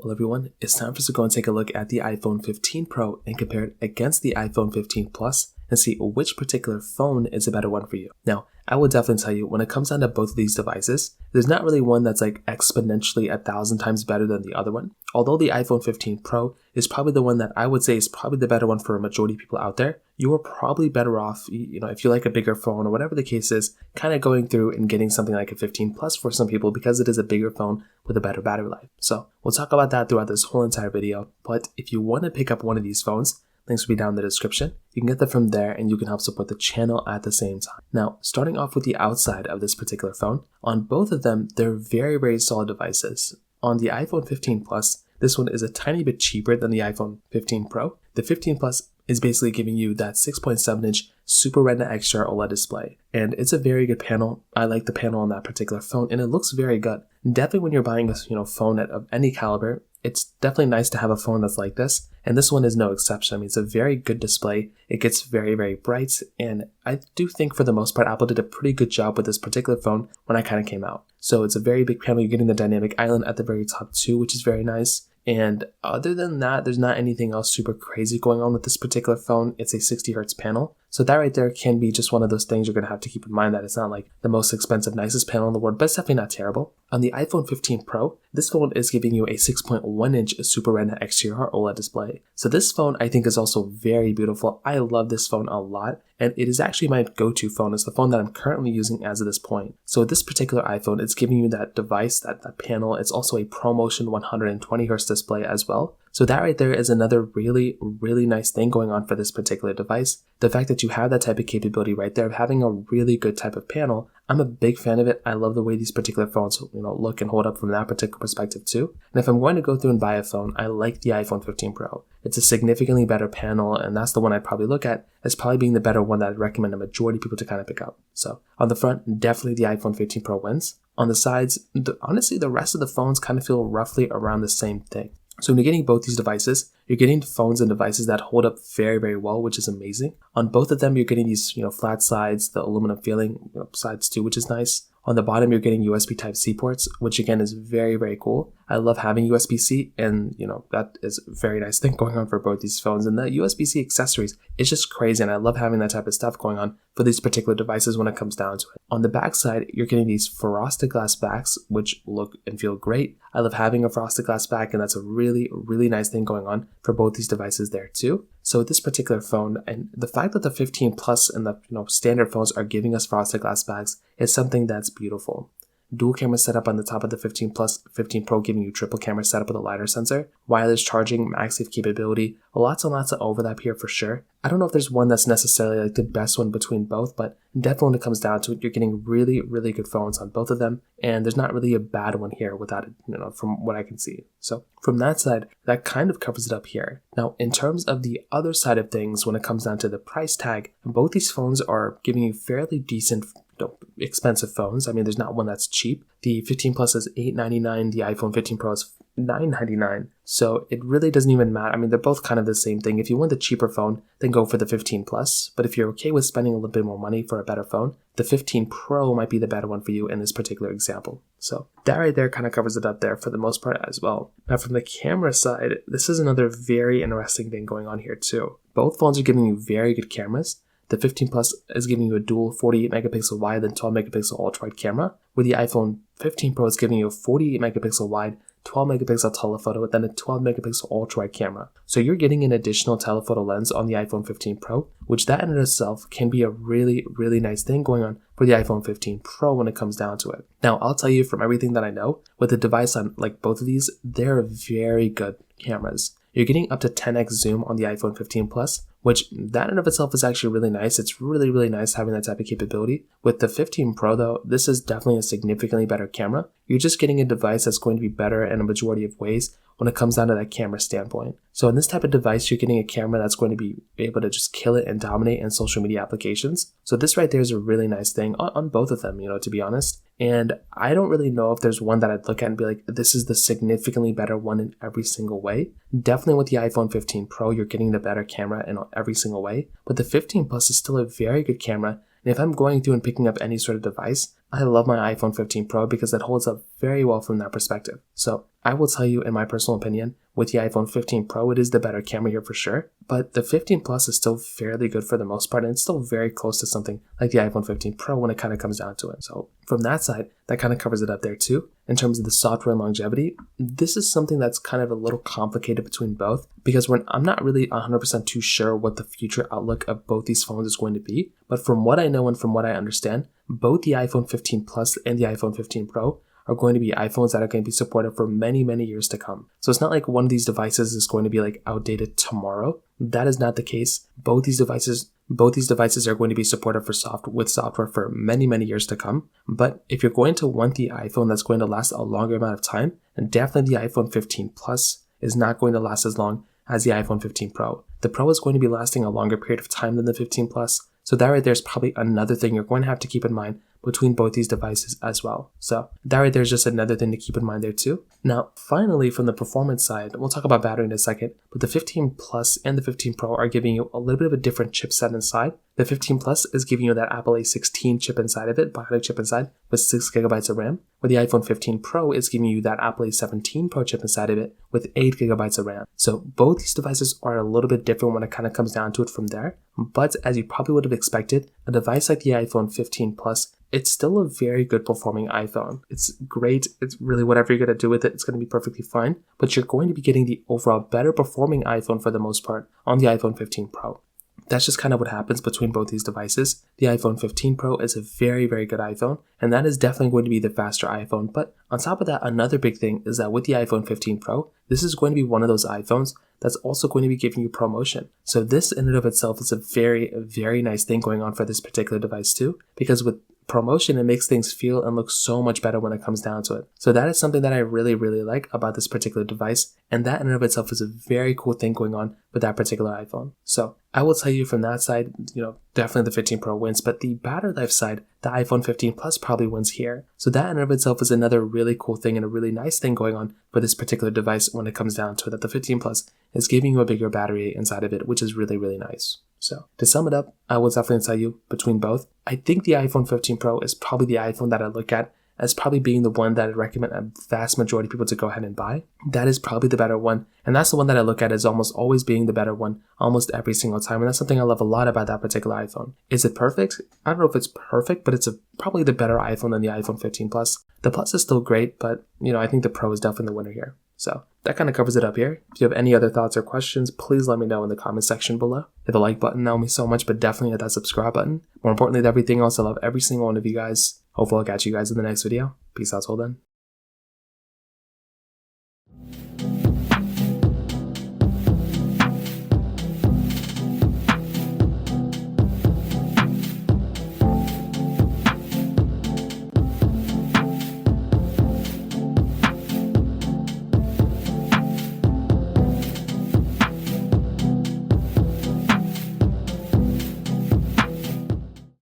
Well, everyone, it's time for us to go and take a look at the iPhone 15 Pro and compare it against the iPhone 15 Plus and see which particular phone is a better one for you. Now, I will definitely tell you, when it comes down to both of these devices, there's not really one that's like exponentially 1,000 times better than the other one. Although the iPhone 15 Pro is probably the one that I would say is probably the better one for a majority of people out there, you are probably better off, if you like a bigger phone or whatever the case is, kind of going through and getting something like a 15 Plus for some people because it is a bigger phone with a better battery life. So we'll talk about that throughout this whole entire video. But if you want to pick up one of these phones, links will be down in the description. You can get them from there and you can help support the channel at the same time. Now, starting off with the outside of this particular phone, on both of them, they're very, very solid devices. On the iPhone 15 Plus, this one is a tiny bit cheaper than the iPhone 15 Pro. The 15 Plus is basically giving you that 6.7-inch Super Retina XDR OLED display. And it's a very good panel. I like the panel on that particular phone and it looks very good. Definitely when you're buying a phone of any caliber, it's definitely nice to have a phone that's like this. And this one is no exception. I mean, it's a very good display. It gets very, very bright. And I do think for the most part, Apple did a pretty good job with this particular phone when I kind of came out. So it's a very big panel. You're getting the dynamic island at the very top too, which is very nice. And other than that, there's not anything else super crazy going on with this particular phone. It's a 60 Hz panel. So that right there can be just one of those things you're going to have to keep in mind, that it's not like the most expensive, nicest panel in the world, but it's definitely not terrible. On the iPhone 15 Pro, this phone is giving you a 6.1-inch Super Retina XDR OLED display. So this phone I think is also very beautiful. I love this phone a lot. And it is actually my go-to phone. It's the phone that I'm currently using as of this point. So this particular iPhone, it's giving you that device, that panel. It's also a ProMotion 120 Hz display as well. So that right there is another really, really nice thing going on for this particular device. The fact that you have that type of capability right there of having a really good type of panel, I'm a big fan of it. I love the way these particular phones, look and hold up from that particular perspective too. And if I'm going to go through and buy a phone, I like the iPhone 15 Pro. It's a significantly better panel, and that's the one I'd probably look at as probably being the better one that I'd recommend a majority of people to kind of pick up. So on the front, definitely the iPhone 15 Pro wins. On the sides, honestly, the rest of the phones kind of feel roughly around the same thing. So when you're getting both these devices, you're getting phones and devices that hold up very, very well, which is amazing. On both of them, you're getting these, flat sides, the aluminum feeling sides too, which is nice. On the bottom, you're getting USB Type-C ports, which again is very, very cool. I love having USB-C, and that is a very nice thing going on for both these phones. And the USB-C accessories, it's just crazy, and I love having that type of stuff going on for these particular devices when it comes down to it. On the back side, you're getting these frosted glass backs, which look and feel great. I love having a frosted glass back, and that's a really, really nice thing going on for both these devices there too. So with this particular phone, and the fact that the 15 Plus and the standard phones are giving us frosted glass backs is something that's beautiful. Dual camera setup on the top of the 15 Plus, 15 Pro giving you triple camera setup with a LiDAR sensor, wireless charging, MagSafe capability, lots and lots of overlap here for sure. I don't know if there's one that's necessarily like the best one between both, but definitely when it comes down to it, you're getting really, really good phones on both of them, and there's not really a bad one here without it, from what I can see. So from that side, that kind of covers it up here. Now, in terms of the other side of things, when it comes down to the price tag, both these phones are giving you fairly decent, expensive phones. I mean, there's not one that's cheap. The 15 Plus is $899, the iPhone 15 Pro is $999. So it really doesn't even matter. I mean, they're both kind of the same thing. If you want the cheaper phone, then go for the 15 Plus. But if you're okay with spending a little bit more money for a better phone, the 15 Pro might be the better one for you in this particular example. So that right there kind of covers it up there for the most part as well. Now from the camera side, this is another very interesting thing going on here too. Both phones are giving you very good cameras. The 15 Plus is giving you a dual 48 megapixel wide and 12 megapixel ultra wide camera, where the iPhone 15 Pro is giving you a 48 megapixel wide, 12 megapixel telephoto, and then a 12 megapixel ultra wide camera. So you're getting an additional telephoto lens on the iPhone 15 Pro, which that in itself can be a really, really nice thing going on for the iPhone 15 Pro when it comes down to it. Now, I'll tell you from everything that I know, with the device on like both of these, they're very good cameras. You're getting up to 10x zoom on the iPhone 15 Plus, which that in of itself is actually really nice. It's really, really nice having that type of capability. With the 15 Pro though, this is definitely a significantly better camera. You're just getting a device that's going to be better in a majority of ways when it comes down to that camera standpoint. So in this type of device, you're getting a camera that's going to be able to just kill it and dominate in social media applications. So this right there is a really nice thing on both of them, to be honest. And I don't really know if there's one that I'd look at and be like, this is the significantly better one in every single way. Definitely with the iPhone 15 Pro, you're getting the better camera in every single way. But the 15 Plus is still a very good camera. And if I'm going through and picking up any sort of device, I love my iPhone 15 Pro because it holds up very well from that perspective. So I will tell you, in my personal opinion, with the iPhone 15 Pro, it is the better camera here for sure, but the 15 Plus is still fairly good for the most part, and it's still very close to something like the iPhone 15 Pro when it kind of comes down to it. So from that side, that kind of covers it up there too. In terms of the software and longevity, this is something that's kind of a little complicated between both, because I'm not really 100% too sure what the future outlook of both these phones is going to be, but from what I know and from what I understand, both the iPhone 15 Plus and the iPhone 15 Pro are going to be iPhones that are going to be supported for many, many years to come. So it's not like one of these devices is going to be like outdated tomorrow. That is not the case. Both these devices are going to be supported for software for many, many years to come. But if you're going to want the iPhone that's going to last a longer amount of time, then definitely the iPhone 15 Plus is not going to last as long as the iPhone 15 Pro. The Pro is going to be lasting a longer period of time than the 15 Plus. So that right there is probably another thing you're going to have to keep in mind between both these devices as well. So that right there is just another thing to keep in mind there too. Now, finally, from the performance side, we'll talk about battery in a second, but the 15 Plus and the 15 Pro are giving you a little bit of a different chipset inside. The 15 Plus is giving you that Apple A16 chip inside of it, bionic chip inside, with 6 gigabytes of RAM, where the iPhone 15 Pro is giving you that Apple A17 Pro chip inside of it with 8 gigabytes of RAM. So both these devices are a little bit different when it kind of comes down to it from there, but as you probably would have expected, a device like the iPhone 15 Plus, it's still a very good performing iPhone. It's great. It's really whatever you're going to do with it, it's going to be perfectly fine, but you're going to be getting the overall better performing iPhone for the most part on the iPhone 15 Pro. That's just kind of what happens between both these devices. The iPhone 15 Pro is a very, very good iPhone, and that is definitely going to be the faster iPhone. But on top of that, another big thing is that with the iPhone 15 Pro, this is going to be one of those iPhones that's also going to be giving you promotion. So this in and of itself is a very, very nice thing going on for this particular device too, because with promotion, it makes things feel and look so much better when it comes down to it. So that is something that I really, really like about this particular device, and that in and of itself is a very cool thing going on with that particular iPhone. So I will tell you from that side, definitely the 15 Pro wins, but the battery life side, the iPhone 15 Plus probably wins here. So that in and of itself is another really cool thing and a really nice thing going on for this particular device when it comes down to it, that the 15 Plus is giving you a bigger battery inside of it, which is really, really nice. So to sum it up, I will definitely tell you between both, I think the iPhone 15 Pro is probably the iPhone that I look at as probably being the one that I recommend a vast majority of people to go ahead and buy. That is probably the better one. And that's the one that I look at as almost always being the better one almost every single time. And that's something I love a lot about that particular iPhone. Is it perfect? I don't know if it's perfect, but it's probably the better iPhone than the iPhone 15 Plus. The Plus is still great, but I think the Pro is definitely the winner here. So that kind of covers it up here. If you have any other thoughts or questions, please let me know in the comment section below. Hit the like button, that would mean so much, but definitely hit that subscribe button. More importantly than everything else, I love every single one of you guys. Hopefully I'll catch you guys in the next video. Peace out till then.